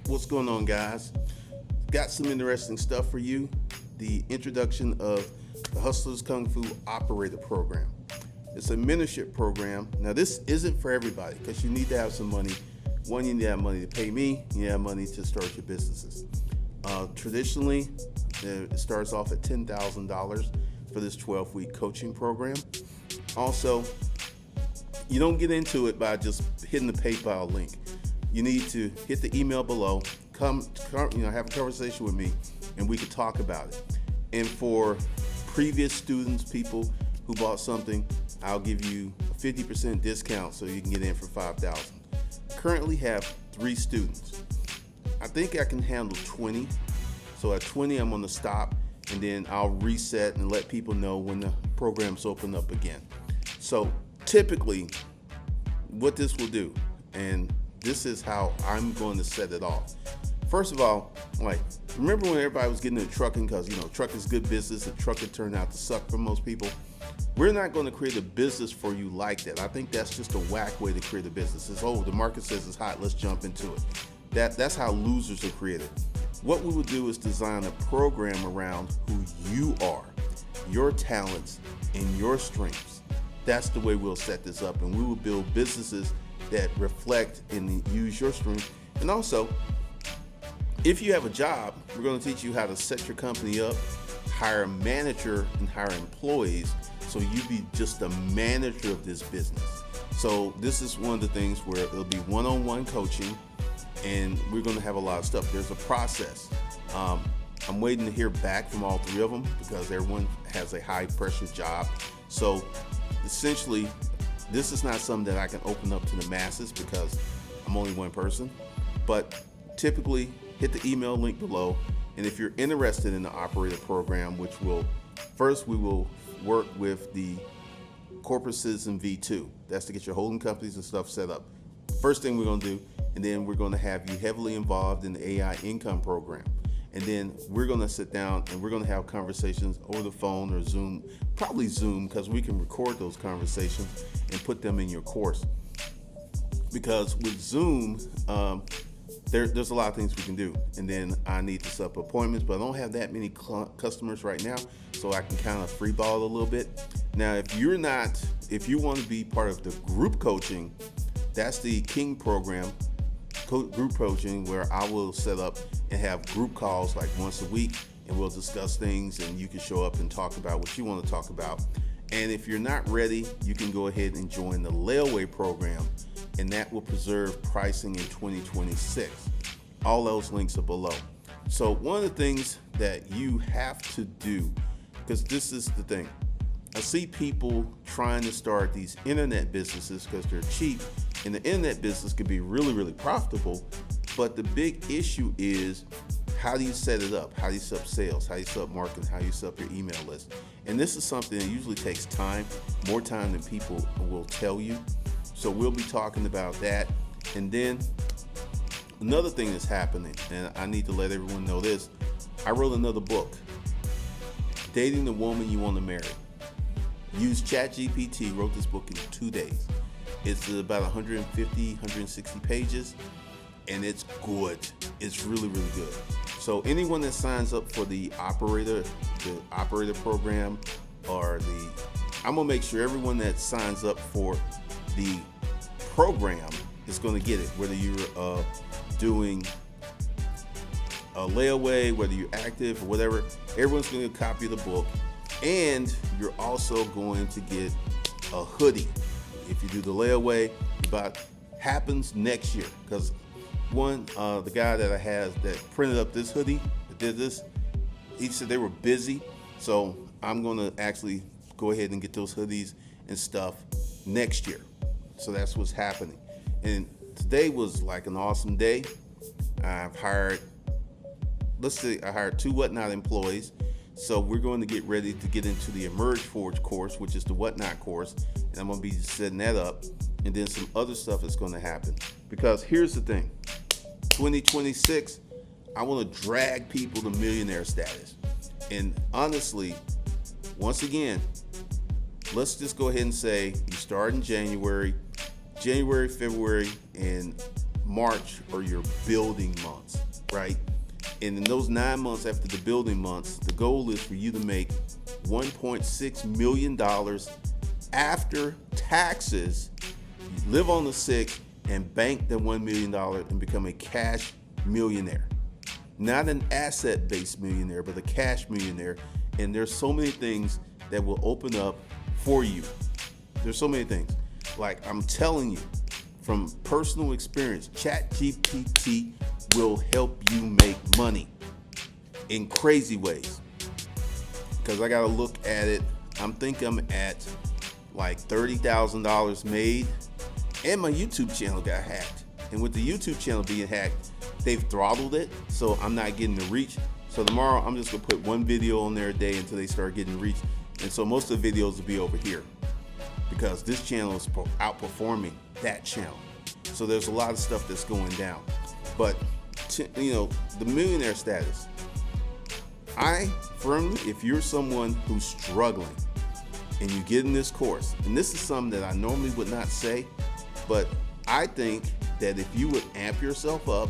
What's going on, guys? Got some interesting stuff for you. The introduction of the Hustlers Kung Fu Operator Program. It's a mentorship program. Now, this isn't for everybody because you need to have some money. One, you need to have money to pay me. You need to have money to start your businesses. Traditionally, it starts off at $10,000 for this 12-week coaching program. Also, you don't get into it by just hitting the PayPal link. You need to hit the email below, come have a conversation with me, and we can talk about it. And for previous students, people who bought something, I'll give you a 50% discount so you can get in for $5,000. Currently have 3 students. I think I can handle 20. So at 20, I'm going to stop, and then I'll reset and let people know when the program's open up again. So typically, what this will do, and this is how I'm going to set it off. First of all, remember when everybody was getting into trucking because, truck is good business and trucking turned out to suck for most people? We're not going to create a business for you like that. I think that's just a whack way to create a business. It's, the market says it's hot, let's jump into it. That's how losers are created. What we will do is design a program around who you are, your talents, and your strengths. That's the way we'll set this up, and we will build businesses that reflect and use your strengths. And also, if you have a job, we're going to teach you how to set your company up, hire a manager, and hire employees so you be just a manager of this business. So this is one of the things where it'll be one-on-one coaching, and we're going to have a lot of stuff. There's a process. I'm waiting to hear back from all 3 of them because everyone has a high-pressure job. So essentially, this is not something that I can open up to the masses because I'm only one person. But typically, hit the email link below. And if you're interested in the operator program, we will work with the Corporate Citizen V2. That's to get your holding companies and stuff set up. First thing we're going to do, and then we're going to have you heavily involved in the AI income program. And then we're going to sit down and we're going to have conversations over the phone or Zoom, probably Zoom, because we can record those conversations and put them in your course. Because with Zoom, there's a lot of things we can do. And then I need to set up appointments, but I don't have that many customers right now, so I can kind of freeball a little bit. Now, if you want to be part of the group coaching, that's the King program, group coaching, where I will set up and have group calls like once a week, and we'll discuss things, and you can show up and talk about what you want to talk about. And if you're not ready, you can go ahead and join the layaway program, and that will preserve pricing in 2026. All those links are below. So one of the things that you have to do, because this is the thing, I see people trying to start these internet businesses because they're cheap, and the internet business can be really, really profitable. But the big issue is, how do you set it up? How do you set up sales? How do you set up marketing? How do you set up your email list? And this is something that usually takes time, more time than people will tell you. So we'll be talking about that. And then another thing that's happening, and I need to let everyone know this, I wrote another book, Dating the Woman You Want to Marry. Used ChatGPT, wrote this book in 2 days. It's about 150, 160 pages, and it's good. It's really, really good. So anyone that signs up for the operator program, I'm gonna make sure everyone that signs up for the program is gonna get it, whether you're doing a layaway, whether you're active or whatever, everyone's gonna get a copy of the book. And you're also going to get a hoodie. If you do the layaway, but happens next year. Because the guy that I had that printed up this hoodie, that did this, he said they were busy. So I'm going to actually go ahead and get those hoodies and stuff next year. So that's what's happening. And today was like an awesome day. I hired 2 Whatnot employees. So we're going to get ready to get into the Emerge Forge course, which is the Whatnot course. And I'm going to be setting that up. And then some other stuff is going to happen. Because here's the thing. 2026, I want to drag people to millionaire status. And honestly, once again, let's just go ahead and say you start in January, February, and March are your building months, right? And in those 9 months after the building months, the goal is for you to make $1.6 million after taxes, live on the 6, and bank the $1 million and become a cash millionaire. Not an asset-based millionaire, but a cash millionaire. And there's so many things that will open up for you. There's so many things. Like I'm telling you, from personal experience, ChatGPT will help you make money in crazy ways. Because I got to look at it. I'm at like $30,000 made, and my YouTube channel got hacked. And with the YouTube channel being hacked, they've throttled it, so I'm not getting the reach. So tomorrow, I'm just gonna put one video on there a day until they start getting reach. And so most of the videos will be over here because this channel is outperforming that channel. So there's a lot of stuff that's going down. But the millionaire status. I firmly, if you're someone who's struggling and you get in this course, and this is something that I normally would not say, but I think that if you would amp yourself up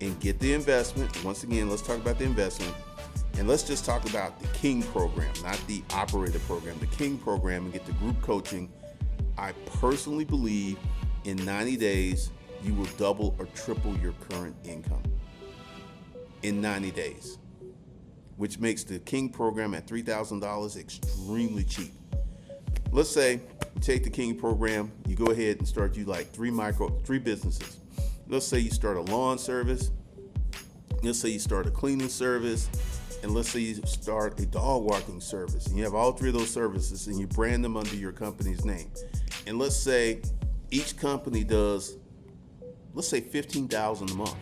and get the investment, once again, let's talk about the investment, and let's just talk about the King program, not the operator program, the King program, and get the group coaching. I personally believe in 90 days, you will double or triple your current income in 90 days, which makes the King program at $3,000 extremely cheap. Let's say you take the King program, you go ahead and start three businesses. Let's say you start a lawn service. Let's say you start a cleaning service. And let's say you start a dog walking service. And you have all three of those services and you brand them under your company's name. And let's say each company does, let's say $15,000 a month.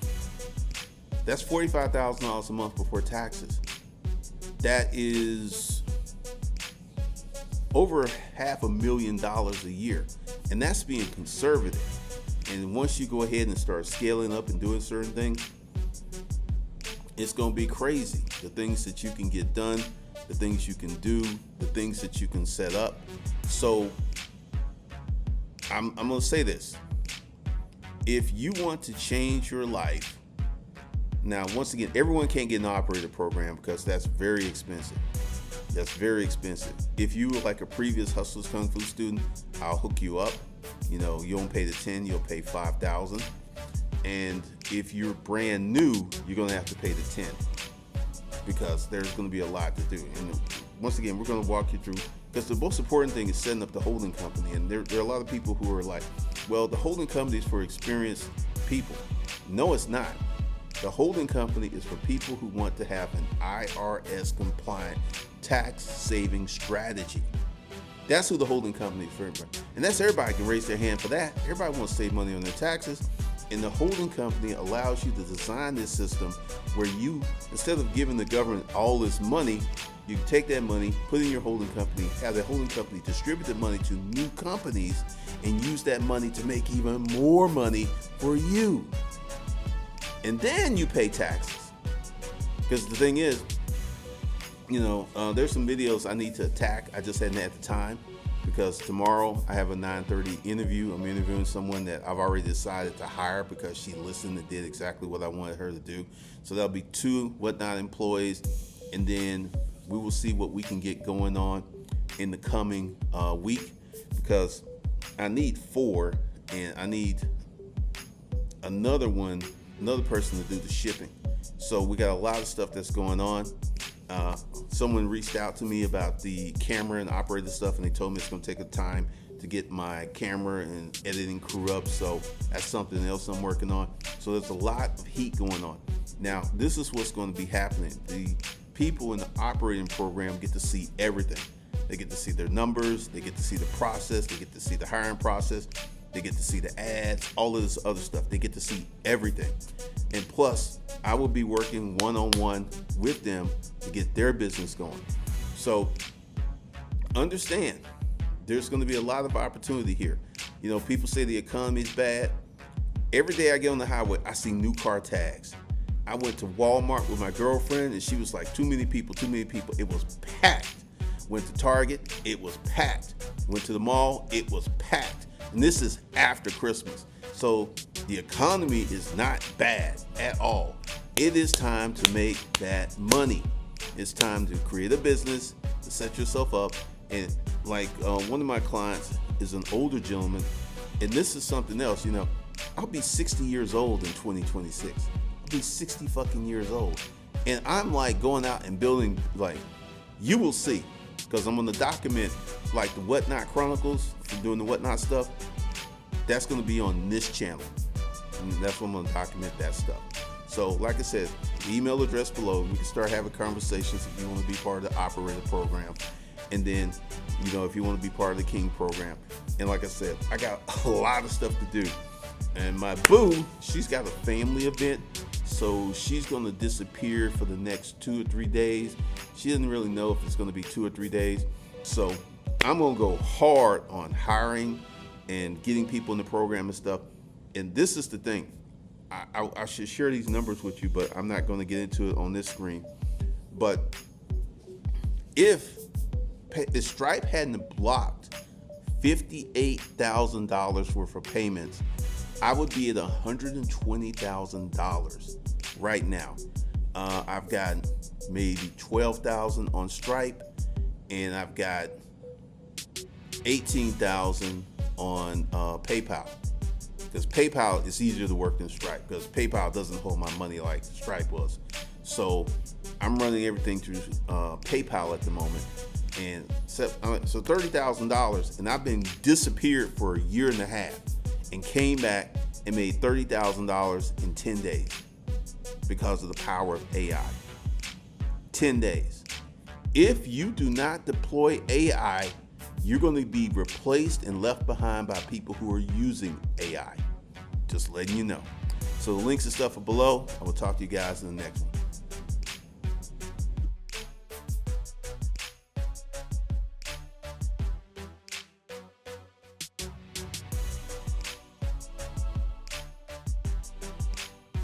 That's $45,000 a month before taxes. That is over $500,000 a year. And that's being conservative. And once you go ahead and start scaling up and doing certain things, it's going to be crazy. The things that you can get done, the things you can do, the things that you can set up. So I'm going to say this. If you want to change your life, now, once again, everyone can't get an operator program because that's very expensive. That's very expensive. If you were like a previous Hustlers Kung Fu student, I'll hook you up. You won't pay the 10, you'll pay 5,000. And if you're brand new, you're going to have to pay the 10 because there's going to be a lot to do. And once again, we're going to walk you through, because the most important thing is setting up the holding company. And there are a lot of people who are like, well, the holding company is for experienced people. No, it's not. The holding company is for people who want to have an IRS compliant tax saving strategy. That's who the holding company is for. And that's everybody can raise their hand for that. Everybody wants to save money on their taxes. And the holding company allows you to design this system where you, instead of giving the government all this money, you take that money, put it in your holding company, have the holding company distribute the money to new companies, and use that money to make even more money for you. And then you pay taxes. Because the thing is, there's some videos I need to attack. I just hadn't had the time, because tomorrow I have a 9:30 interview. I'm interviewing someone that I've already decided to hire because she listened and did exactly what I wanted her to do. So there'll be 2 Whatnot employees, and then we will see what we can get going on in the coming week, because I need 4, and I need another person to do the shipping. So we got a lot of stuff that's going on. Someone reached out to me about the camera and operator stuff, and they told me it's going to take a time to get my camera and editing crew up. So that's something else I'm working on. So there's a lot of heat going on. Now, this is what's going to be happening. The people in the operating program get to see everything. They get to see their numbers. They get to see the process. They get to see the hiring process. They get to see the ads, all of this other stuff. They get to see everything. And plus, I will be working one-on-one with them to get their business going. So understand, there's going to be a lot of opportunity here. People say the economy is bad. Every day I get on the highway, I see new car tags. I went to Walmart with my girlfriend, and she was like, too many people. It was packed. Went to Target, it was packed. Went to the mall, it was packed. And this is after Christmas. So The economy is not bad at all. It is time to make that money. It's time to create a business, to set yourself up. And like one of my clients is an older gentleman, and this is something else. I'll be 60 years old in 2026. I'll be 60 fucking years old. And I'm like going out and building, like, you will see, because I'm going to document like the Whatnot Chronicles for doing the Whatnot stuff. That's going to be on this channel. And that's when I'm going to document that stuff. So like I said, the email address below, we can start having conversations if you want to be part of the operator program. And then, if you want to be part of the King program. And like I said, I got a lot of stuff to do. And my boo, she's got a family event. So she's going to disappear for the next 2 or 3 days. She doesn't really know if it's going to be 2 or 3 days. So I'm going to go hard on hiring and getting people in the program and stuff. And this is the thing. I should share these numbers with you, but I'm not going to get into it on this screen. But if Stripe hadn't blocked $58,000 worth of payments, I would be at $120,000 right now. I've got maybe 12,000 on Stripe, and I've got 18,000 on PayPal. Because PayPal is easier to work than Stripe, because PayPal doesn't hold my money like Stripe was. So I'm running everything through PayPal at the moment. And so $30,000, and I've been disappeared for a year and a half, and came back and made $30,000 in 10 days because of the power of AI. 10 days. If you do not deploy AI, you're going to be replaced and left behind by people who are using AI. Just letting you know. So the links and stuff are below. I will talk to you guys in the next one.